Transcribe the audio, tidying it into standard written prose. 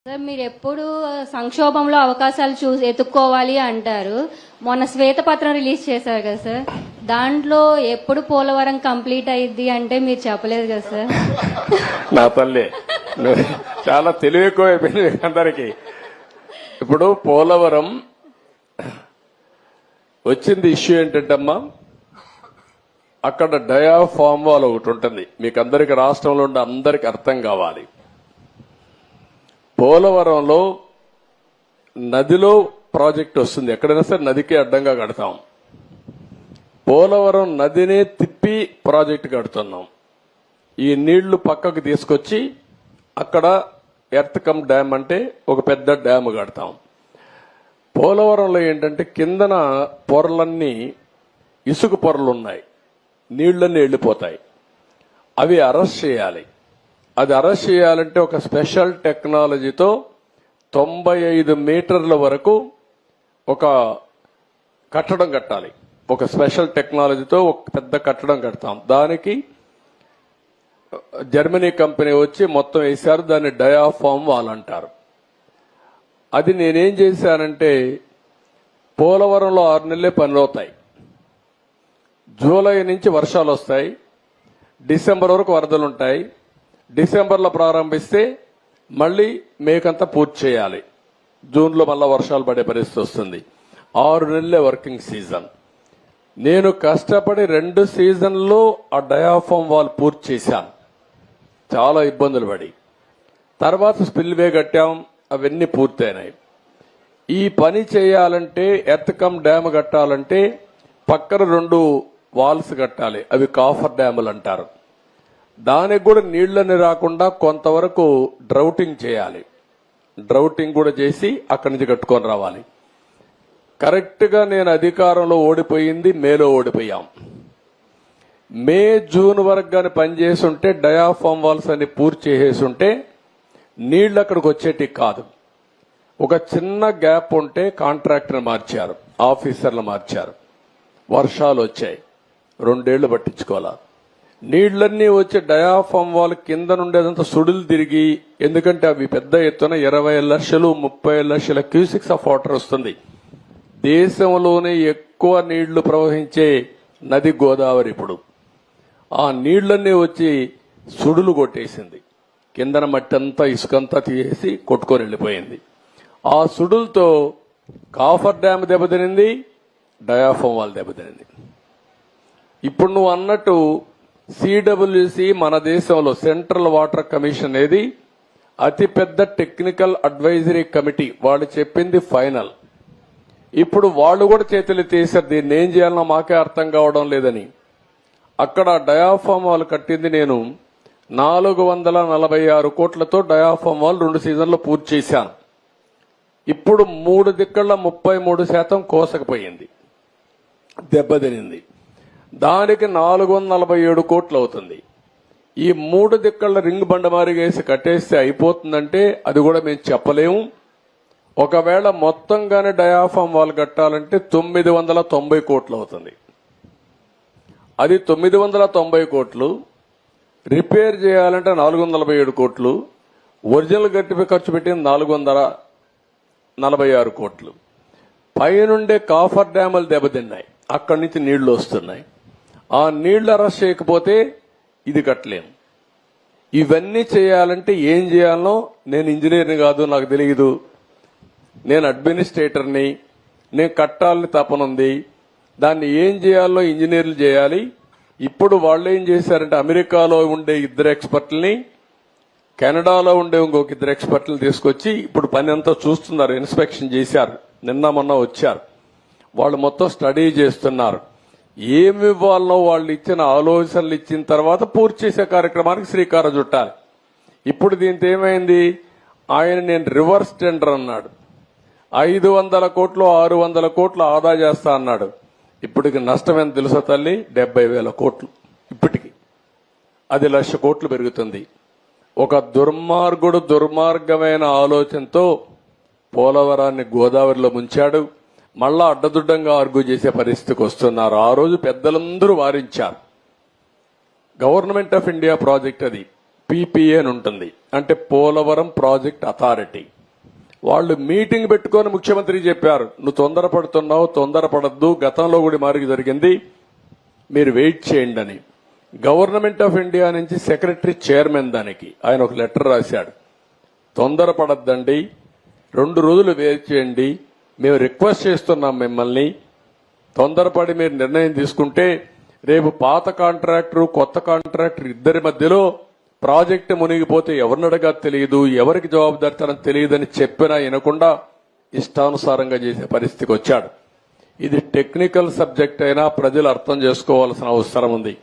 Sir మీరు ఎప్పుడు సంక్షోభంలో అవకాశాలు చూసి ఎత్తుక్కోవాలి అంటారు. మొన్న శ్వేతపత్రం రిలీజ్ చేశారు కదా సార్, దాంట్లో ఎప్పుడు పోలవరం కంప్లీట్ అయ్యిద్ది అంటే మీరు చెప్పలేదు కదా సార్. నా తల్లి చాలా తెలివి ఎక్కువ అయిపోయింది అందరికి. ఇప్పుడు పోలవరం వచ్చింది ఇష్యూ ఏంటంటమ్మా, అక్కడ డయాఫామ్ వాల్ ఒకటి ఉంటుంది. మీకు అందరికి రాష్ట్రంలో ఉండే అందరికి అర్థం కావాలి. పోలవరంలో నదిలో ప్రాజెక్ట్ వస్తుంది, ఎక్కడైనా సరే నదికి అడ్డంగా కడతాం. పోలవరం నదినే తిప్పి ప్రాజెక్టు కడుతున్నాం. ఈ నీళ్లు పక్కకు తీసుకొచ్చి అక్కడ ఎర్త్ కమ్ డ్యామ్ అంటే ఒక పెద్ద డ్యామ్ కడతాం. పోలవరంలో ఏంటంటే కిందన పొరలన్నీ ఇసుక పొరలు ఉన్నాయి, నీళ్లన్నీ వెళ్లిపోతాయి. అవి అరెస్ట్ చేయాలి. అది అరెస్ట్ చేయాలంటే ఒక స్పెషల్ టెక్నాలజీతో 95 మీటర్ల వరకు ఒక కట్టడం కట్టాలి. ఒక స్పెషల్ టెక్నాలజీతో ఒక పెద్ద కట్టడం కడతాం. దానికి జర్మనీ కంపెనీ వచ్చి మొత్తం వేశారు. దాన్ని డయాఫామ్ వాల్ అంటారు. అది నేనేం చేశానంటే, పోలవరంలో 6 నెలలే పనులు అవుతాయి. జూలై నుంచి వర్షాలు వస్తాయి, డిసెంబర్ వరకు వరదలుంటాయి. డిసెంబర్లో ప్రారంభిస్తే మళ్లీ మేకంతా పూర్తి చేయాలి. జూన్లో మళ్ళా వర్షాలు పడే పరిస్థితి వస్తుంది. 6 నెలలే వర్కింగ్ సీజన్. నేను కష్టపడి 2 సీజన్లో ఆ డయాఫామ్ వాల్ పూర్తి చేశాను, చాలా ఇబ్బందులు పడి. తర్వాత స్పిల్వే కట్టాం, అవన్నీ పూర్తయినాయి. ఈ పని చేయాలంటే ఎర్త్ కమ్ డ్యామ్ కట్టాలంటే పక్కన 2 వాల్స్ కట్టాలి. అవి కాఫర్ డ్యాములు అంటారు. దానికి కూడా నీళ్లని రాకుండా కొంతవరకు డ్రౌటింగ్ చేయాలి. డ్రౌటింగ్ కూడా చేసి అక్కడి నుంచి కట్టుకొని రావాలి. కరెక్ట్ గా నేను అధికారంలో ఓడిపోయింది మేలో ఓడిపోయాం. మే జూన్ వరకు గాని పనిచేసి ఉంటే డయాఫామ్ వాల్స్ అని పూర్తి చేసేసి ఉంటే నీళ్లు అక్కడికి వచ్చేటి కాదు. ఒక చిన్న గ్యాప్ ఉంటే కాంట్రాక్టర్ మార్చారు, ఆఫీసర్లు మార్చారు, వర్షాలు వచ్చాయి, 2 ఏళ్లు పట్టించుకోవాలి. నీళ్లన్నీ వచ్చి డయాఫామ్ వాల్ కింద నుండేదంతా సుడులు తిరిగి, ఎందుకంటే అవి పెద్ద ఎత్తున 20 లక్షలు 30 లక్షల క్యూసిక్స్ ఆఫ్ వాటర్ వస్తుంది. దేశంలోనే ఎక్కువ నీళ్లు ప్రవహించే నది గోదావరి. ఇప్పుడు ఆ నీళ్లన్నీ వచ్చి సుడులు కొట్టేసింది. కిందన మట్టి అంతా ఇసుకంతా తీసేసి కొట్టుకొని వెళ్లిపోయింది. ఆ సుడులతో కాఫర్ డ్యామ్ దెబ్బతినింది, డయాఫామ్ వాల్ దెబ్బతినింది. ఇప్పుడు నువ్వు అన్నట్టు సిడబ్ల్యూసి మన దేశంలో సెంట్రల్ వాటర్ కమిషన్ అనేది అతిపెద్ద టెక్నికల్ అడ్వైజరీ కమిటీ. వాళ్ళు చెప్పింది ఫైనల్. ఇప్పుడు వాళ్ళు కూడా చేతులు తీశారు, దీన్ని ఏం చేయాలనో మాకే అర్థం కావడం లేదని. అక్కడ డయాఫామ్ వాల్ కట్టింది నేను 446 కోట్లతో డయాఫామ్ వాల్ 2 సీజన్లు పూర్తి చేశాను. ఇప్పుడు 3 దిక్కల 33% కోసకపోయింది, దెబ్బతినింది. దానికి 447 కోట్లు అవుతుంది. ఈ 3 దిక్కల రింగ్ బండమారిగా వేసి కట్టేస్తే అయిపోతుందంటే అది కూడా మేము చెప్పలేము. ఒకవేళ మొత్తంగానే డయాఫామ్ వాల్ కట్టాలంటే 990 కోట్లు అవుతుంది. అది 990 కోట్లు. రిపేర్ చేయాలంటే 447 కోట్లు. ఒరిజినల్ గట్టిపై ఖర్చు పెట్టింది 446 కోట్లు. పైనుండే కాఫర్ డ్యాములు దెబ్బతిన్నాయి, అక్కడి నుంచి నీళ్లు వస్తున్నాయి. ఆ నీళ్లు అరెస్ట్ చేయకపోతే ఇది కట్టలేము. ఇవన్నీ చేయాలంటే ఏం చేయాలనో, నేను ఇంజనీర్ని కాదు, నాకు తెలియదు. నేను అడ్మినిస్ట్రేటర్ని, నేను కట్టాలని తపనుంది. దాన్ని ఏం చేయాలో ఇంజనీర్లు చేయాలి. ఇప్పుడు వాళ్ళు ఏం చేశారంటే అమెరికాలో ఉండే 2 ఎక్స్పర్ట్లని, కెనడాలో ఉండే ఇంకొక 2 ఎక్స్పర్ట్లను తీసుకొచ్చి ఇప్పుడు పని అంతా చూస్తున్నారు. ఇన్స్పెక్షన్ చేశారు, నిన్న మొన్న వచ్చారు. వాళ్ళు మొత్తం స్టడీ చేస్తున్నారు. ఏమి ఇవ్వాలనో వాళ్ళు ఇచ్చిన ఆలోచనలు ఇచ్చిన తర్వాత పూర్తి చేసే కార్యక్రమానికి శ్రీకారం చుట్టాలి. ఇప్పుడు దీంతో ఏమైంది, ఆయన నేను రివర్స్ టెండర్ అన్నాడు. 500 కోట్లు 600 కోట్లు ఆదా చేస్తా అన్నాడు. ఇప్పటికి నష్టం ఎంత తెలుసా తల్లి, 70,000 కోట్లు. ఇప్పటికి అది 1,00,000 కోట్లు పెరుగుతుంది. ఒక దుర్మార్గమైన ఆలోచనతో పోలవరాన్ని గోదావరిలో ముంచాడు. మళ్ళా అడ్డదుడ్డంగా ఆర్గ్యూ చేసే పరిస్థితికి వస్తున్నారు. ఆ రోజు పెద్దలందరూ వారించారు. గవర్నమెంట్ ఆఫ్ ఇండియా ప్రాజెక్ట్ అది, పీపీఏ అని ఉంటుంది, అంటే పోలవరం ప్రాజెక్ట్ అథారిటీ. వాళ్ళు మీటింగ్ పెట్టుకొని ముఖ్యమంత్రి చెప్పారు, నువ్వు తొందరపడుతున్నావు, తొందరపడద్దు, గతంలో కూడా మారికి జరిగింది, మీరు వెయిట్ చేయండి అని. గవర్నమెంట్ ఆఫ్ ఇండియా నుంచి సెక్రటరీ చైర్మన్ దానికి ఆయన ఒక లెటర్ రాశాడు, తొందరపడద్దండి, 2 రోజులు వెయిట్ చేయండి, మేము రిక్వెస్ట్ చేస్తున్నాం మిమ్మల్ని, తొందరపడి మీరు నిర్ణయం తీసుకుంటే రేపు పాత కాంట్రాక్టర్ కొత్త కాంట్రాక్టర్ ఇద్దరి మధ్యలో ప్రాజెక్టు మునిగిపోతే ఎవరినడగా తెలియదు, ఎవరికి జవాబుదారితనం తెలియదని చెప్పినా వినకుండా ఇష్టానుసారంగా చేసే పరిస్థితికి వచ్చాడు. ఇది టెక్నికల్ సబ్జెక్ట్ అయినా ప్రజలు అర్థం చేసుకోవాల్సిన అవసరం ఉంది.